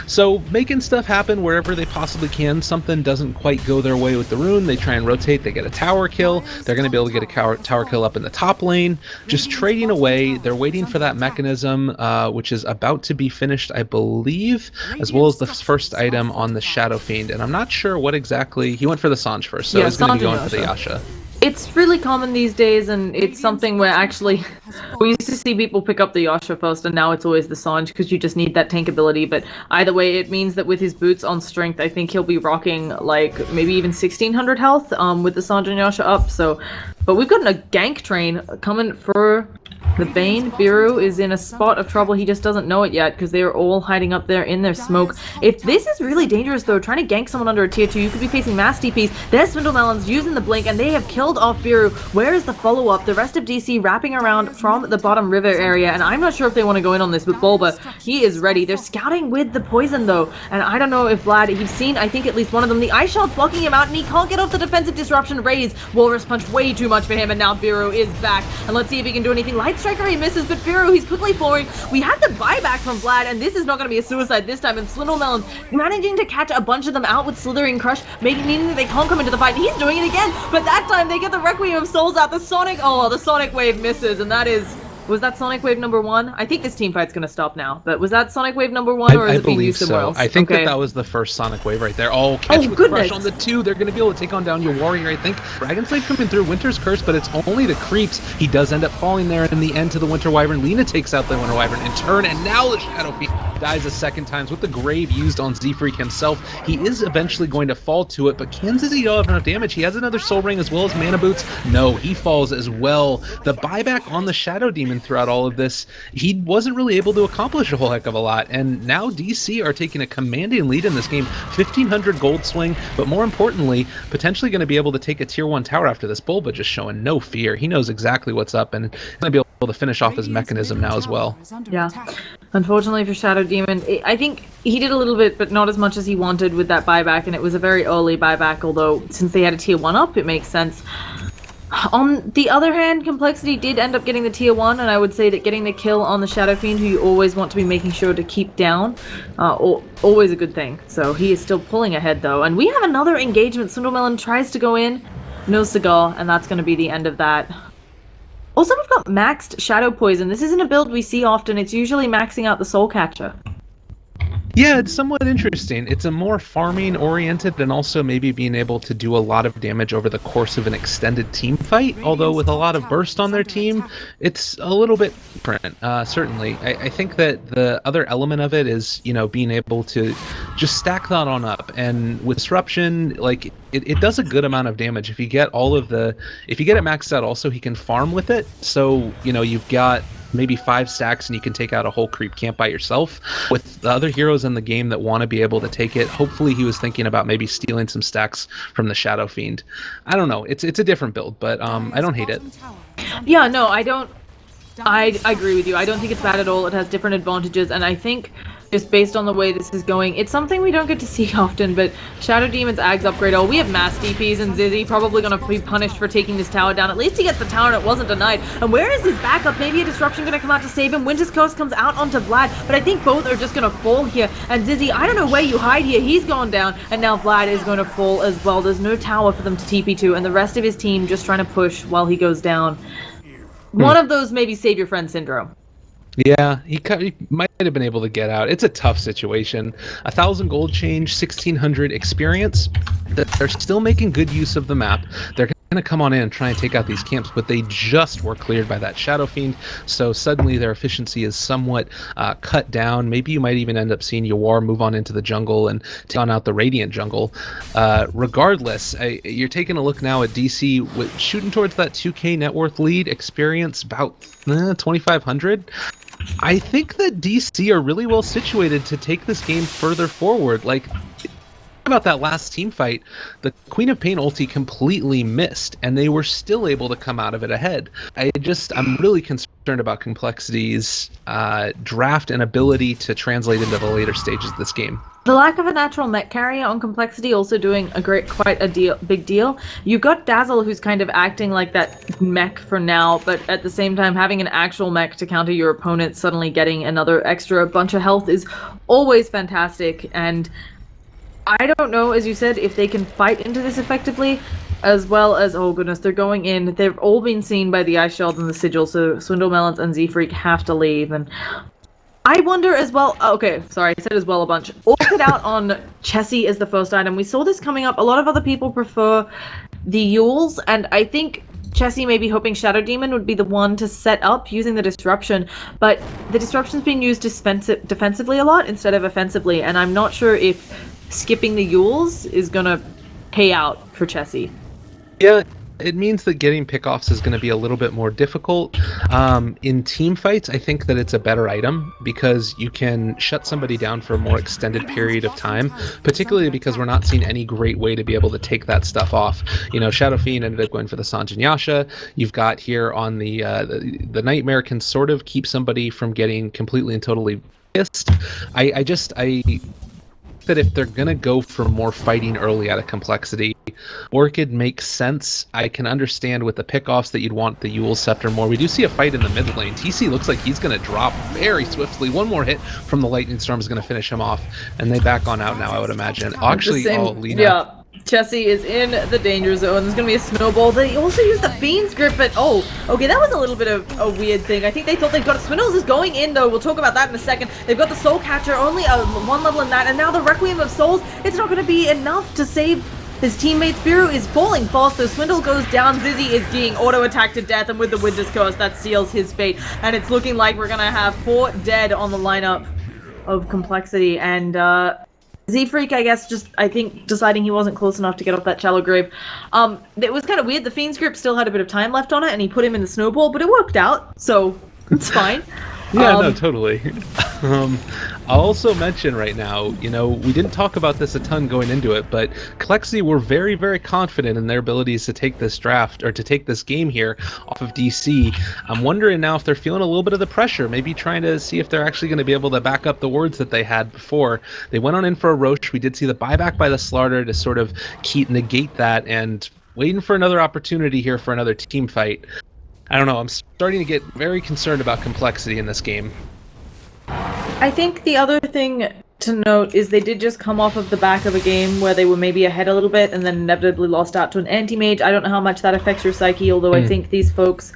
So making stuff happen wherever they possibly can. Something doesn't quite go their way with the rune, they try and rotate, they get a tower kill, they're going to be able to get a tower kill up in the top lane, just trading away. They're waiting for that mechanism, which is about to be finished, I believe, as well as the first item on the Shadow Fiend, and I'm not sure what exactly, he went for the Sange first, so he's going to be going for the Yasha. It's really common these days, and it's something where actually we used to see people pick up the Yasha first, and now it's always the Sange because you just need that tank ability. But either way, it means that with his boots on strength, I think he'll be rocking like maybe even 1600 health with the Sange and Yasha up. So, but we've got a gank train coming for the Bane. Biru is in a spot of trouble. He just doesn't know it yet because they are all hiding up there in their smoke. If this is really dangerous though, trying to gank someone under a tier 2, you could be facing mass TPs. There's Swindle Melons using the blink, and they have killed off Biru. Where is the follow-up? The rest of DC wrapping around from the bottom river area, and I'm not sure if they want to go in on this, but Bulba, he is ready. They're scouting with the poison though, and I don't know if Vlad, he's seen, I think, at least one of them. The Ice Shot's blocking him out, and he can't get off the defensive disruption raise. Walrus Punch way too much for him, and now Biru is back, and let's see if he can do anything. Light Striker he misses, but Firo, he's quickly forward. We have the buyback from Vlad, and this is not going to be a suicide this time, and Swindlemelon managing to catch a bunch of them out with Slithering Crush, meaning that they can't come into the fight. He's doing it again, but that time they get the Requiem of Souls out. The Sonic Wave misses, and that is... Was that Sonic Wave number 1? I think this team fight's gonna stop now, but was that Sonic Wave number 1, or is it being used somewhere else? I think that was the first Sonic Wave right there. Oh, catch with Crush on the 2. They're gonna be able to take on down your warrior, I think. Dragonslave coming through Winter's Curse, but it's only the creeps. He does end up falling there in the end to the Winter Wyvern. Lena takes out the Winter Wyvern in turn, and now the Shadow Fiend dies a second time with the Grave used on Z-Freak himself. He is eventually going to fall to it, but can Zizzy have enough damage? He has another Soul Ring as well as Mana Boots. No, he falls as well. The buyback on the Shadow Demon throughout all of this, he wasn't really able to accomplish a whole heck of a lot, and now DC are taking a commanding lead in this game. 1,500 gold swing, but more importantly, potentially going to be able to take a tier 1 tower after this. Bulba just showing no fear. He knows exactly what's up, and he's going to be able to finish off his mechanism now as well. Yeah. Unfortunately for Shadow Demon, I think he did a little bit, but not as much as he wanted with that buyback, and it was a very early buyback, although since they had a tier 1 up, it makes sense. On the other hand, Complexity did end up getting the tier 1, and I would say that getting the kill on the Shadow Fiend, who you always want to be making sure to keep down, always a good thing. So he is still pulling ahead, though. And we have another engagement. Swindlemelon tries to go in, no cigar, and that's going to be the end of that. Also, we've got maxed Shadow Poison. This isn't a build we see often. It's usually maxing out the Soul Catcher. Yeah, it's somewhat interesting. It's a more farming oriented and also maybe being able to do a lot of damage over the course of an extended team fight. Although with a lot of burst on their team, it's a little bit different, certainly. I think that the other element of it is, you know, being able to just stack that on up. And with Disruption, like, it does a good amount of damage. If you get if you get it maxed out also, he can farm with it. So, you know, you've got maybe 5 stacks and you can take out a whole creep camp by yourself. With the other heroes in the game that want to be able to take it, hopefully he was thinking about maybe stealing some stacks from the Shadow Fiend. I don't know. It's a different build, but I don't hate it. Yeah, no, I don't. I agree with you. I don't think it's bad at all. It has different advantages, and I think just based on the way this is going, it's something we don't get to see often, but Shadow Demon's Ags upgrade, we have mass DPs, and Zizzy probably going to be punished for taking this tower down. At least he gets the tower and it wasn't denied. And where is his backup? Maybe a Disruption going to come out to save him. Winter's Curse comes out onto Vlad, but I think both are just going to fall here. And Zizzy, I don't know where you hide here. He's gone down, and now Vlad is going to fall as well. There's no tower for them to TP to, and the rest of his team just trying to push while he goes down. One of those maybe save your friend syndrome. Yeah, he might have been able to get out. It's a tough situation. 1,000 gold change, 1,600 experience. They're still making good use of the map. They're going to come on in and try and take out these camps, but they just were cleared by that Shadow Fiend, so suddenly their efficiency is somewhat cut down. Maybe you might even end up seeing Yawar move on into the jungle and take on out the Radiant jungle. Regardless, you're taking a look now at DC with shooting towards that 2k net worth lead, experience about 2,500. I think that DC are really well situated to take this game further forward. Like, about that last team fight, the Queen of Pain ulti completely missed, and they were still able to come out of it ahead. I'm really concerned about Complexity's draft and ability to translate into the later stages of this game. The lack of a natural mech carrier on Complexity also doing big deal. You've got Dazzle, who's kind of acting like that mech for now, but at the same time having an actual mech to counter your opponent suddenly getting another extra bunch of health is always fantastic. And I don't know, as you said, if they can fight into this effectively, as well as, oh goodness, they're going in. They've all been seen by the Ice Shard and the Sigil, so Swindlemelons and Z-Freak have to leave. And I wonder as well, okay, sorry, I said as well a bunch. Orchid out on Chessie is the first item. We saw this coming up. A lot of other people prefer the Yules, and I think Chessie may be hoping Shadow Demon would be the one to set up using the Disruption, but the Disruption's being used defensively a lot instead of offensively, and I'm not sure if skipping the Yules is gonna pay out for Chessie. Yeah, it means that getting pickoffs is going to be a little bit more difficult. In team fights, I think that it's a better item because you can shut somebody down for a more extended period of time, particularly because we're not seeing any great way to be able to take that stuff off. You know, Shadow Fiend ended up going for the Sanjin Yasha. You've got here on the Nightmare can sort of keep somebody from getting completely and totally pissed. I that if they're going to go for more fighting early out of Complexity, Orchid makes sense. I can understand with the pickoffs that you'd want the Yule Scepter more. We do see a fight in the mid lane. TC looks like he's going to drop very swiftly. One more hit from the Lightning Storm is going to finish him off, and they back on out now, I would imagine. Actually, Lena. Yeah. Chessie is in the danger zone. There's going to be a snowball. They also use the Fiend's Grip, but okay, that was a little bit of a weird thing. I think they thought they've got Swindles is going in, though. We'll talk about that in a second. They've got the Soul Catcher, only one level in that, and now the Requiem of Souls. It's not going to be enough to save his teammate. Spiru is falling fast, so Swindle goes down. Zizzy is being auto-attacked to death, and with the Winter's Curse, that seals his fate. And it's looking like we're going to have 4 dead on the lineup of Complexity, and Z-Freak, I guess, I think, deciding he wasn't close enough to get off that shallow grave. It was kind of weird. The Fiend's Grip still had a bit of time left on it, and he put him in the snowball, but it worked out, so it's fine. Yeah, no, totally. I'll also mention right now, we didn't talk about this a ton going into it, but Complexity were very, very confident in their abilities to take this draft, or to take this game here off of DC. I'm wondering now if they're feeling a little bit of the pressure, maybe trying to see if they're actually going to be able to back up the words that they had before. They went on in for a Roche. We did see the buyback by the Slaughter to sort of negate that, and waiting for another opportunity here for another team fight. I don't know, I'm starting to get very concerned about Complexity in this game. I think the other thing to note is they did just come off of the back of a game where they were maybe ahead a little bit and then inevitably lost out to an anti-mage. I don't know how much that affects your psyche, although I think these folks,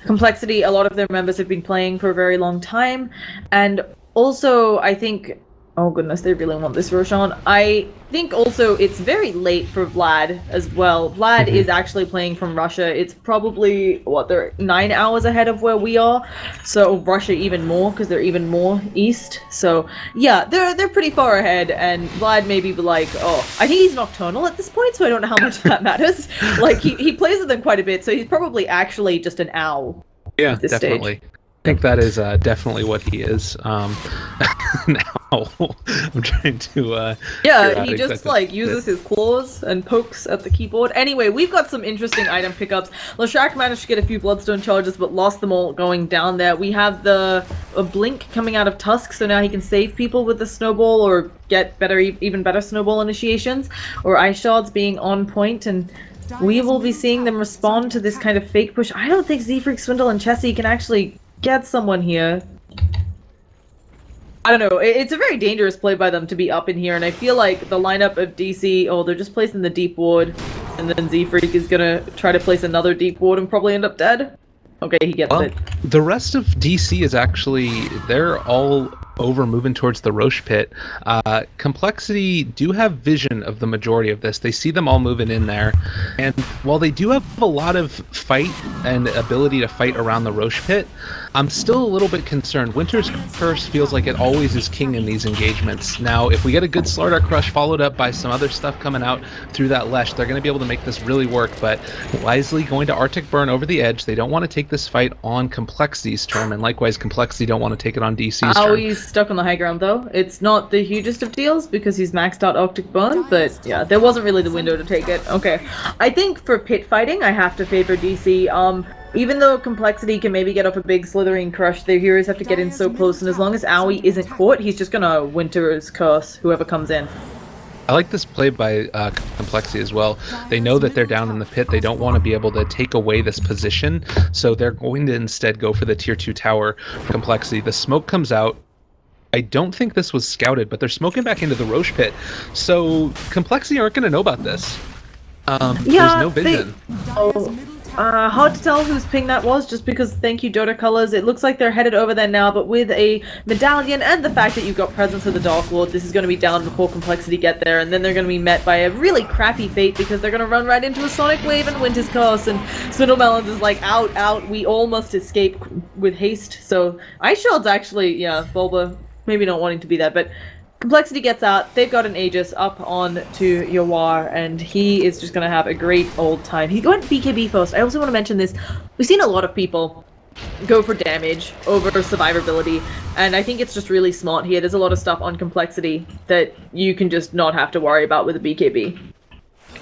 Complexity, a lot of their members have been playing for a very long time. And also, I think, oh goodness, they really want this Roshan. I think also it's very late for Vlad as well. Vlad is actually playing from Russia. It's probably, they're 9 hours ahead of where we are. So Russia even more, because they're even more east. So yeah, they're pretty far ahead, and Vlad maybe be like, I think he's nocturnal at this point, so I don't know how much that matters. Like, he plays with them quite a bit, so he's probably actually just an owl. Yeah, at this definitely. Stage. I think that is definitely what he is. Now I'm trying to. Yeah, he just uses his claws and pokes at the keyboard. Anyway, we've got some interesting item pickups. Lashak managed to get a few Bloodstone charges, but lost them all going down there. We have a blink coming out of Tusk, so now he can save people with the snowball or get even better snowball initiations, or ice shards being on point, and we will be seeing them respond to this kind of fake push. I don't think Z-Freak, Swindle, and Chessie can actually get someone here. I don't know. It's a very dangerous play by them to be up in here, and I feel like the lineup of DC, they're just placing the deep ward, and then Z-Freak is gonna try to place another deep ward and probably end up dead. Okay, he gets it. The rest of DC is actually, they're all over moving towards the Roche pit. Complexity do have vision of the majority of this. They see them all moving in there, and while they do have a lot of fight and ability to fight around the Roche pit, I'm still a little bit concerned. Winter's Curse feels like it always is king in these engagements. Now, if we get a good Slardar Crush followed up by some other stuff coming out through that Lesh, they're going to be able to make this really work, but wisely going to Arctic Burn over the edge. They don't want to take this fight on Complexity's turn, and likewise, Complexity don't want to take it on DC's turn. He's stuck on the high ground, though. It's not the hugest of deals, because he's maxed out Arctic Burn, but yeah, there wasn't really the window to take it. Okay. I think for pit fighting, I have to favor DC. Even though Complexity can maybe get off a big Slithering Crush, their heroes have to get in so close, and as long as Owie isn't caught, he's just gonna Winter's Curse whoever comes in. I like this play by Complexity as well. They know that they're down in the pit. They don't want to be able to take away this position, so they're going to instead go for the tier 2 tower for Complexity. The smoke comes out. I don't think this was scouted, but they're smoking back into the Roche pit, so Complexity aren't going to know about this. There's no vision. Hard to tell whose ping that was, just because, thank you, DotA Colors. It looks like they're headed over there now, but with a medallion and the fact that you've got Presence of the Dark Lord, this is going to be down before Complexity get there, and then they're going to be met by a really crappy fate, because they're going to run right into a Sonic Wave and Winter's Curse, and Swindlemelons is like, out, we all must escape with haste. So Ice Shield's actually, Bulba, maybe not wanting to be that, but Complexity gets out. They've got an Aegis up on to Yawar, and he is just going to have a great old time. He went BKB first. I also want to mention this. We've seen a lot of people go for damage over survivability, and I think it's just really smart here. There's a lot of stuff on Complexity that you can just not have to worry about with a BKB.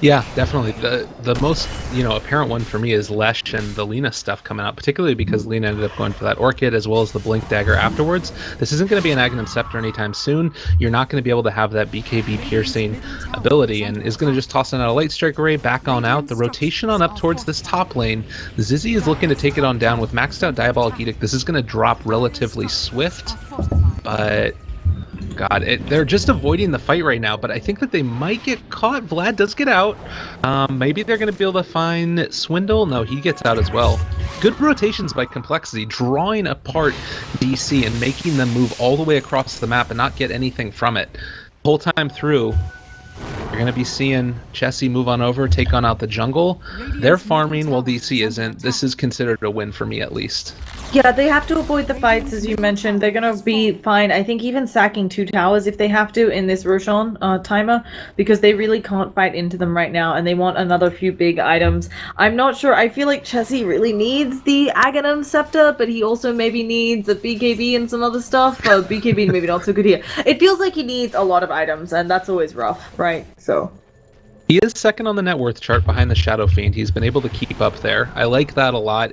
Yeah, definitely. The most, apparent one for me is Lesh and the Lena stuff coming out, particularly because Lena ended up going for that Orchid as well as the Blink Dagger afterwards. This isn't going to be an Aghanim Scepter anytime soon. You're not going to be able to have that BKB piercing ability, and is going to just toss in out a Light Strike Array, back on out. The rotation on up towards this top lane. Zizzy is looking to take it on down with maxed out Diabolic Edict. This is going to drop relatively swift, but God, they're just avoiding the fight right now, but I think that they might get caught. Vlad does get out. Maybe they're going to be able to find Swindle. No, he gets out as well. Good rotations by Complexity, drawing apart DC and making them move all the way across the map and not get anything from it. The whole time through, you're going to be seeing Chessie move on over, take on out the jungle. They're farming while DC isn't. This is considered a win for me, at least. Yeah, they have to avoid the fights, as you mentioned. They're going to be fine. I think even sacking 2 towers if they have to in this Roshan timer, because they really can't fight into them right now, and they want another few big items. I'm not sure. I feel like Chessie really needs the Aghanim Scepter, but he also maybe needs a BKB and some other stuff. BKB maybe not so good here. It feels like he needs a lot of items, and that's always rough, right? So... He is second on the net worth chart behind the Shadow Fiend. He's been able to keep up there. I like that a lot.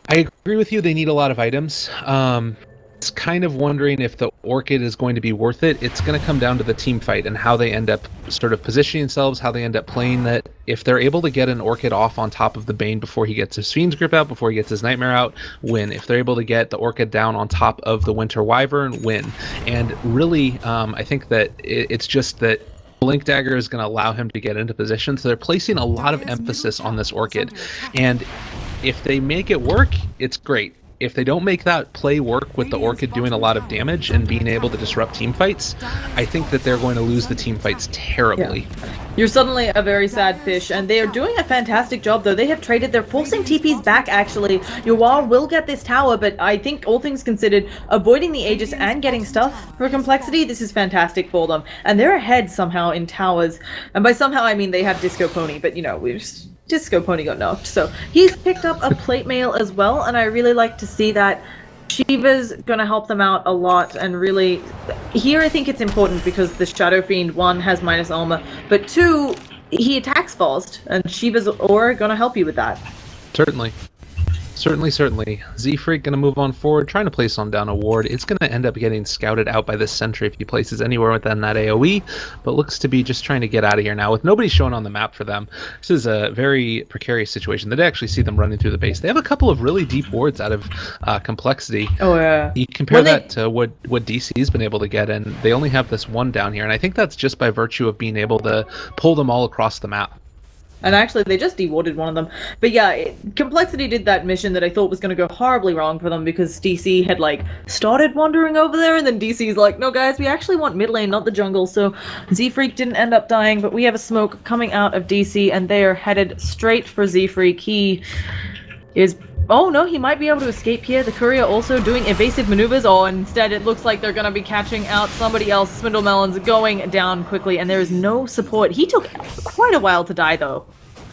I agree with you, they need a lot of items. It's kind of wondering if the Orchid is going to be worth it. It's going to come down to the team fight and how they end up sort of positioning themselves, how they end up playing that. If they're able to get an Orchid off on top of the Bane before he gets his Fiend's Grip out, before he gets his Nightmare out, win. If they're able to get the Orchid down on top of the Winter Wyvern, win. And really, I think that it's just that Blink Dagger is going to allow him to get into position, so they're placing a lot of emphasis on this Orchid. And if they make it work, it's great. If they don't make that play work with the Orchid doing a lot of damage and being able to disrupt team fights, I think that they're going to lose the team fights terribly. Yeah. You're suddenly a very sad fish, and they are doing a fantastic job, though. They have traded. They're forcing TPs back, actually. Yawar will get this tower, but I think, all things considered, avoiding the Aegis and getting stuff for Complexity, this is fantastic for them. And they're ahead somehow in towers. And by somehow, I mean they have Disco Pony, but, we're just... Disco Pony got knocked, so he's picked up a plate mail as well, and I really like to see that. Shiva's gonna help them out a lot, and really, here I think it's important because the Shadow Fiend, 1, has minus armor, but 2, he attacks fast, and Shiva's aura gonna help you with that. Certainly. Certainly. Z-Freak going to move on forward, trying to place on down a ward. It's going to end up getting scouted out by this sentry if he places anywhere within that AoE, but looks to be just trying to get out of here now with nobody showing on the map for them. This is a very precarious situation. They actually see them running through the base. They have a couple of really deep wards out of Complexity. Oh, yeah. You compare that to what DC's been able to get, and they only have this one down here, and I think that's just by virtue of being able to pull them all across the map. And actually, they just dewarded one of them. But yeah, Complexity did that mission that I thought was going to go horribly wrong for them because DC had, started wandering over there, and then DC's like, no, guys, we actually want mid lane, not the jungle. So Z-Freak didn't end up dying, but we have a smoke coming out of DC, and they are headed straight for Z-Freak. He is... Oh, no, he might be able to escape here. The courier also doing evasive maneuvers. Oh, instead it looks like they're going to be catching out somebody else. Swindle Melon's going down quickly, and there is no support. He took quite a while to die, though.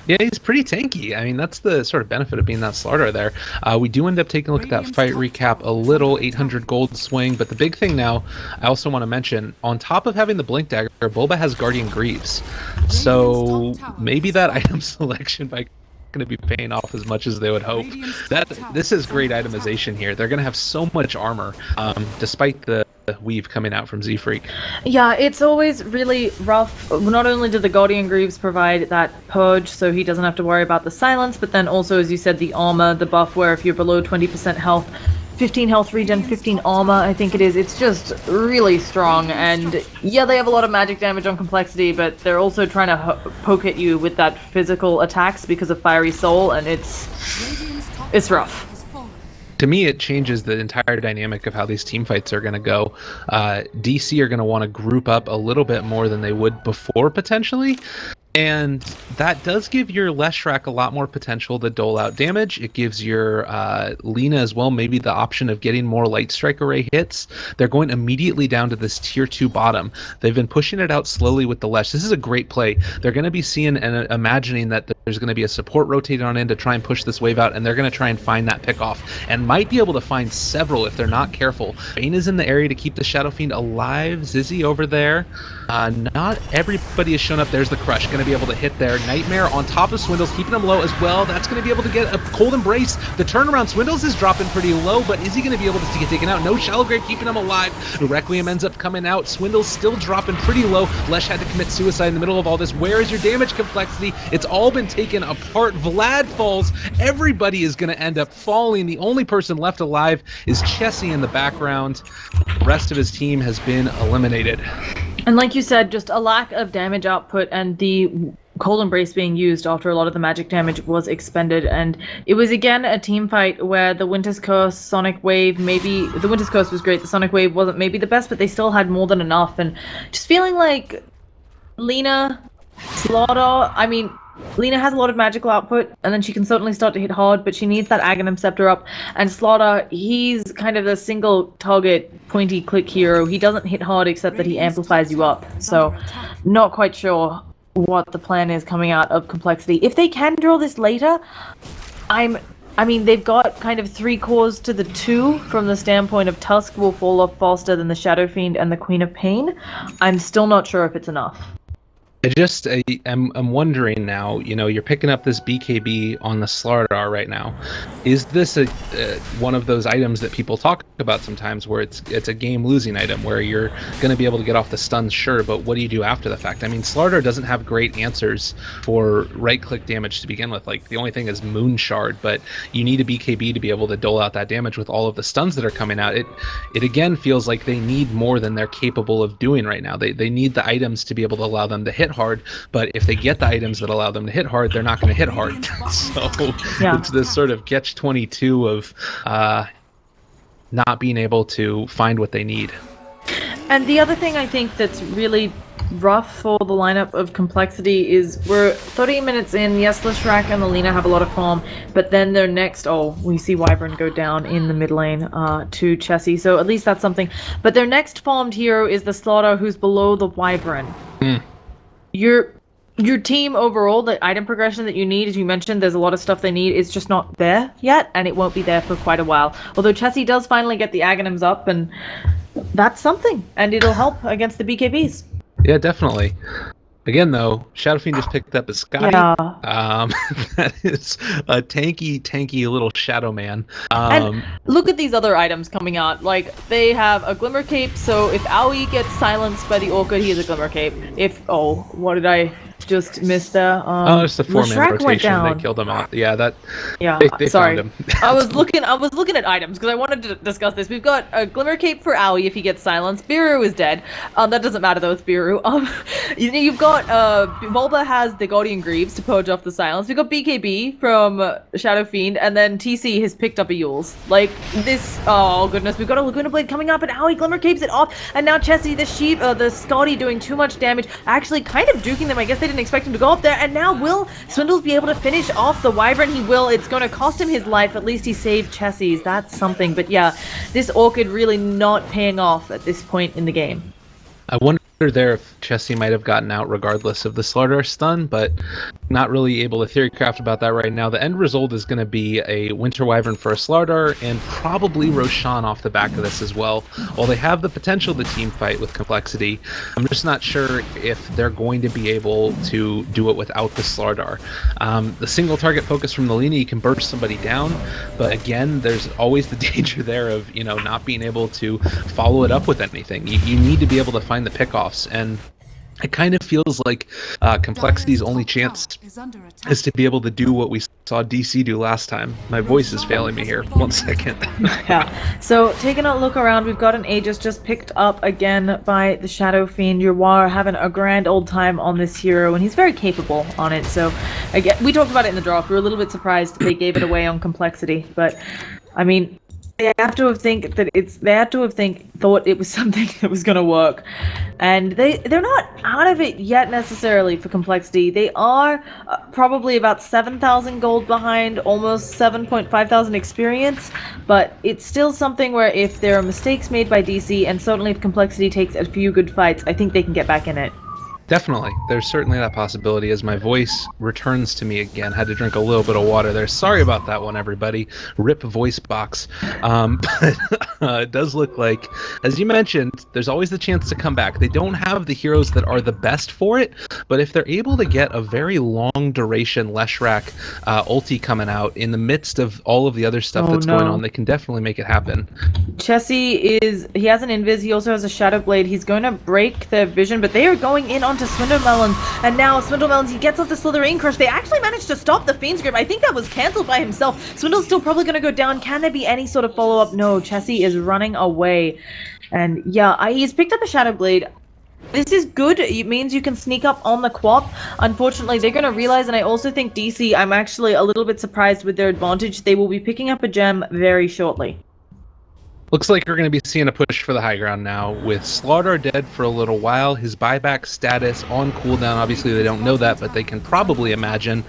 Yeah, he's pretty tanky. I mean, that's the sort of benefit of being that Slardar there. We do end up taking a look at that fight recap, a little 800 gold swing, but the big thing now, I also want to mention, on top of having the Blink Dagger, Bulba has Guardian Greaves. So maybe that item selection by going to be paying off as much as they would hope. This is great itemization here. They're going to have so much armor, despite the weave coming out from Z-Freak. Yeah, it's always really rough. Not only do the Guardian Greaves provide that purge, so he doesn't have to worry about the silence, but then also, as you said, the armor, the buff where if you're below 20% health, 15 health regen, 15 armor, I think it is. It's just really strong, and yeah, they have a lot of magic damage on Complexity, but they're also trying to poke at you with that physical attacks because of Fiery Soul, and it's rough. To me, it changes the entire dynamic of how these team fights are going to go. DC are going to want to group up a little bit more than they would before, potentially. And that does give your Leshrac a lot more potential to dole out damage. It gives your Lina as well maybe the option of getting more Light Strike Array hits. They're going immediately down to this tier 2 bottom. They've been pushing it out slowly with the Lesh. This is a great play. They're going to be seeing and imagining that there's going to be a support rotating on in to try and push this wave out, and they're going to try and find that pick off, and might be able to find several if they're not careful. Bane is in the area to keep the Shadow Fiend alive. Zizzy over there. Not everybody has shown up. There's the Crush. Going to be able to hit there. Nightmare on top of Swindles, keeping him low as well. That's going to be able to get a Cold Embrace. The turnaround, Swindles is dropping pretty low, but is he going to be able to get taken out? No, Shallow Grave keeping him alive. Requiem ends up coming out. Swindles still dropping pretty low. Lesh had to commit suicide in the middle of all this. Where is your damage complexity? It's all been taken apart. Vlad falls. Everybody is going to end up falling. The only person left alive is Chessie in the background. The rest of his team has been eliminated. And like you said, just a lack of damage output, and the Cold Embrace being used after a lot of the magic damage was expended. And it was again a team fight where the Winter's Curse, Sonic Wave, maybe the Winter's Curse was great, the Sonic Wave wasn't maybe the best, but they still had more than enough. And just feeling like Lina, Slaughter, I mean, Lina has a lot of magical output, and then she can certainly start to hit hard, but she needs that Aghanim Scepter up. And Slaughter, he's kind of a single target, pointy click hero. He doesn't hit hard except that he amplifies you up. So, not quite sure what the plan is coming out of Complexity. If they can draw this later, I mean, they've got kind of 3 cores to the 2 from the standpoint of Tusk will fall off faster than the Shadow Fiend and the Queen of Pain. I'm still not sure if it's enough. I'm wondering now, you're picking up this BKB on the Slardar right now. Is this one of those items that people talk about sometimes where it's a game-losing item, where you're going to be able to get off the stuns, sure, but what do you do after the fact? I mean, Slardar doesn't have great answers for right-click damage to begin with. Like, the only thing is Moon Shard, but you need a BKB to be able to dole out that damage with all of the stuns that are coming out. It again feels like they need more than they're capable of doing right now. They need the items to be able to allow them to hit hard, but if they get the items that allow them to hit hard, they're not going to hit hard. So yeah. It's this sort of catch-22 of not being able to find what they need. And the other thing I think that's really rough for the lineup of Complexity is we're 30 minutes in. Yes, Leshrac and the Lina have a lot of farm, but then their next, we see Wyvern go down in the mid lane to Chessie, so at least that's something. But their next farmed hero is the Slaughter, who's below the Wyvern. Your team overall, the item progression that you need, as you mentioned, there's a lot of stuff they need. It's just not there yet, and it won't be there for quite a while. Although Chessie does finally get the Aghanims up, and that's something, and it'll help against the BKBs. Yeah, definitely. Again, though, Shadow Fiend just picked up a Sky. Yeah. That is a tanky little Shadow Man. And look at these other items coming out. Like, they have a Glimmer Cape, so if Aoi gets silenced by the Orchid, he has a Glimmer Cape. What did I just miss there? It's the 4-man rotation. They killed him off. Yeah, they sorry. found him. I was looking at items because I wanted to discuss this. We've got a Glimmer Cape for Aoi if he gets silenced. Biru is dead. That doesn't matter though with Biru. You've got Bulba has the Guardian Greaves to purge off the silence. We've got BKB from Shadow Fiend, and then TC has picked up a Yules. Like this, oh goodness, we've got a Laguna Blade coming up, and Aoi Glimmer Capes it off, and now Chessie, the Scotty doing too much damage, actually kind of duking them. I guess they didn't expect him to go up there, and now will Swindles be able to finish off the Wyvern? He will. It's going to cost him his life. At least he saved Chessie's. That's something. But yeah, this Orchid really not paying off at this point in the game. I wonder there if Chessie might have gotten out regardless of the Slardar stun, but not really able to theorycraft about that right now. The end result is going to be a Winter Wyvern for a Slardar, and probably Roshan off the back of this as well. While they have the potential to team fight with Complexity, I'm just not sure if they're going to be able to do it without the Slardar. The single target focus from the Lina, you can burst somebody down, but again, there's always the danger there of not being able to follow it up with anything. You need to be able to find the pickoffs, and it kind of feels like Complexity's only chance is to be able to do what we saw DC do last time. My voice is failing me here. 1 second. Yeah. So taking a look around, we've got an Aegis just picked up again by the Shadow Fiend. Yawar having a grand old time on this hero, and he's very capable on it. So again, we talked about it in the draft. We were a little bit surprised they gave it away on Complexity, but I mean, They have to have thought it was something that was going to work, and they're not out of it yet necessarily for complexity. They are probably about 7,000 gold behind, almost 7,500 experience, but it's still something where if there are mistakes made by DC, and certainly if complexity takes a few good fights, I think they can get back in it. Definitely. There's certainly that possibility as my voice returns to me again. Had to drink a little bit of water there. Sorry about that one, everybody. Rip voice box. But it does look like, as you mentioned, there's always the chance to come back. They don't have the heroes that are the best for it, but if they're able to get a very long duration Leshrac ulti coming out in the midst of all of the other stuff that's going on, they can definitely make it happen. Chessie he has an invis, he also has a shadow blade. He's going to break their vision, but they are going in onto Swindlemelon, and now Swindlemelon, he gets off the Slitherine Crush. They actually managed to stop the Fiend's Grip. I think that was cancelled by himself. Swindle's still probably going to go down. Can there be any sort of follow-up? No, Chessie is running away. And yeah, he's picked up a Shadow Blade. This is good. It means you can sneak up on the Quap. Unfortunately, they're going to realize, and I also think DC, I'm actually a little bit surprised with their advantage. They will be picking up a gem very shortly. Looks like we're going to be seeing a push for the high ground now, with Slaughter dead for a little while. His buyback status on cooldown, obviously they don't know that, but they can probably imagine,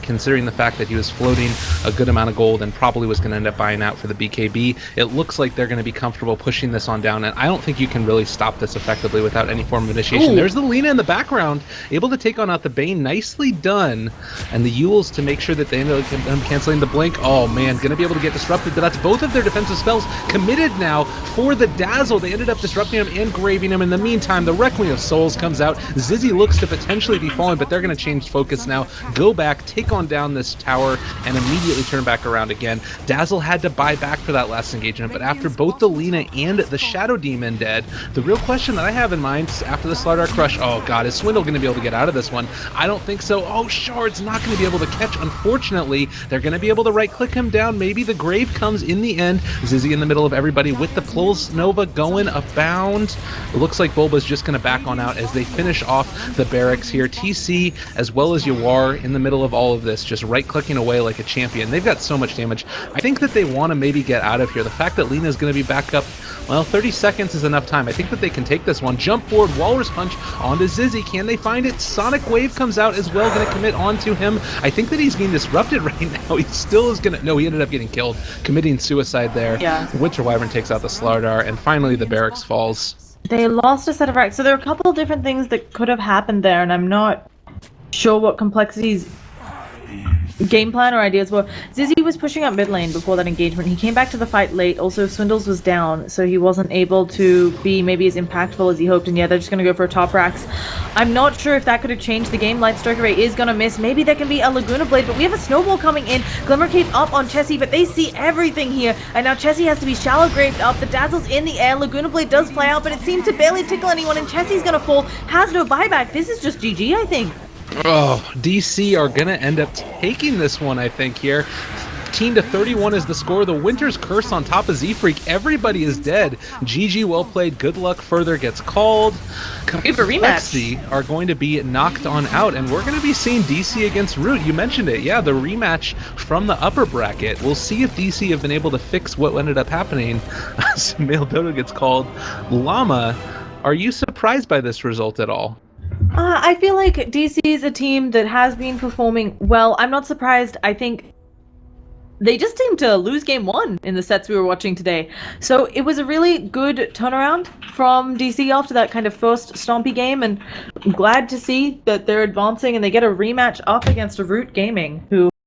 considering the fact that he was floating a good amount of gold and probably was going to end up buying out for the BKB. It looks like they're going to be comfortable pushing this on down, and I don't think you can really stop this effectively without any form of initiation. Ooh. There's the Lina in the background, able to take on out the Bane. Nicely done. And the Yules to make sure that they end up canceling the Blink. Oh man, going to be able to get disrupted, but that's both of their defensive spells committed now for the Dazzle. They ended up disrupting him and graving him. In the meantime, the Requiem of Souls comes out. Zizzy looks to potentially be falling, but they're going to change focus now, go back, take on down this tower, and immediately turn back around again. Dazzle had to buy back for that last engagement, but after both the Lina and the Shadow Demon dead, the real question that I have in mind after the Slaughter Crush, oh god, is Swindle going to be able to get out of this one? I don't think so. Oh, Shard's not going to be able to catch, unfortunately. They're going to be able to right-click him down. Maybe the Grave comes in the end. Zizzy in the middle of everybody with the Pulse Nova going abound. It looks like Bulba's just going to back on out as they finish off the barracks here. TC as well as Yawar in the middle of all of this, just right-clicking away like a champion. They've got so much damage. I think that they want to maybe get out of here. The fact that Lina's going to be back up, well, 30 seconds is enough time. I think that they can take this one. Jump forward, Walrus Punch onto Zizzy. Can they find it? Sonic Wave comes out as well, going to commit onto him. I think that he's being disrupted right now. He still is going to... No, he ended up getting killed, committing suicide there. Yeah. Winter Wyvern takes out the Slardar, and finally the barracks falls. They lost a set of racks. So there are a couple of different things that could have happened there, and I'm not sure what Complexity's game plan or ideas were. Zizzy was pushing up mid lane before that engagement. He came back to the fight late. Also, Swindles was down, so he wasn't able to be maybe as impactful as he hoped. And yeah, they're just going to go for a top racks. I'm not sure if that could have changed the game. Light Striker Ray is going to miss. Maybe there can be a Laguna Blade, but we have a Snowball coming in. Glimmer Cape up on Chessie, but they see everything here. And now Chessie has to be shallow graved up. The Dazzle's in the air. Laguna Blade does fly out, but it seems to barely tickle anyone. And Chessie's going to fall. Has no buyback. This is just GG, I think. Oh, DC are going to end up taking this one, I think, here. 15-31 is the score. The Winter's Curse on top of Z-Freak. Everybody is dead. GG, well played. Good luck further gets called. Complexity are going to be knocked on out, and we're going to be seeing DC against Root. You mentioned it. Yeah, the rematch from the upper bracket. We'll see if DC have been able to fix what ended up happening. Male Dodo gets called. Llama, are you surprised by this result at all? I feel like DC is a team that has been performing well. I'm not surprised. I think they just seemed to lose game one in the sets we were watching today. So it was a really good turnaround from DC after that kind of first stompy game, and I'm glad to see that they're advancing and they get a rematch up against a Root Gaming, who